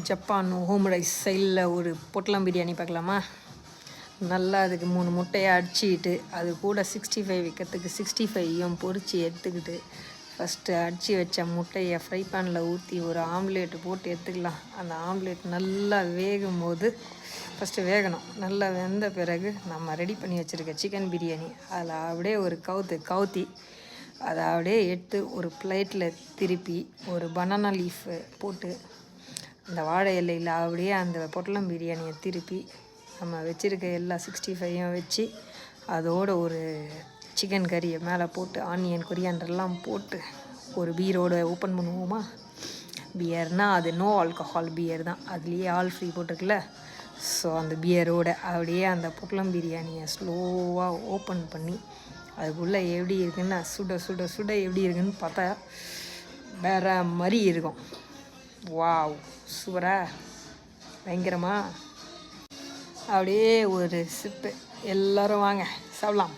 Japan home rice ஸ்டைலில் ஒரு பொட்டலம் பிரியாணி பார்க்கலாமா? நல்லா அதுக்கு 3 முட்டையை அடிச்சுக்கிட்டு அது கூட 65 வைக்கிறதுக்கு 65யும் பொரித்து எடுத்துக்கிட்டு ஃபஸ்ட்டு அடித்து வச்ச முட்டையை ஃப்ரை பேனில் ஊற்றி ஒரு ஆம்லேட்டு போட்டு எடுத்துக்கலாம். அந்த ஆம்லேட் நல்லா வேகும் போது ஃபஸ்ட்டு வேகணும். நல்லா வெந்த பிறகு நம்ம ரெடி பண்ணி வச்சுருக்க சிக்கன் பிரியாணி அதில் அப்படியே ஒரு கவுத்தி அதை அப்படியே எடுத்து ஒரு பிளேட்டில் திருப்பி ஒரு பனானா லீஃப் போட்டு அந்த வாழை இலையில் அப்படியே அந்த பொட்டலம் பிரியாணியை திருப்பி நம்ம வச்சுருக்க எல்லா 65யும் வச்சு அதோட ஒரு சிக்கன் கறியை மேலே போட்டு ஆனியன் கொரியாண்டர்லாம் போட்டு ஒரு பீரோடு ஓப்பன் பண்ணுவோமா? பியர்னால் அது நோ ஆல்கஹால் பியர் தான், அதுலேயே ஆல் ஃப்ரீ போட்டிருக்குல்ல. ஸோ அந்த பியரோட அப்படியே அந்த பொட்டலம் பிரியாணியை ஸ்லோவாக ஓப்பன் பண்ணி அதுக்குள்ளே எப்படி இருக்குன்னு சுட சுட சுட எப்படி இருக்குன்னு பார்த்தா வேறு மாதிரி இருக்கும். வாவ், சூப்பரா, பயங்கரமா. அப்படியே ஒரு சிப்பு. எல்லோரும் வாங்க சாப்பிட்லாம்.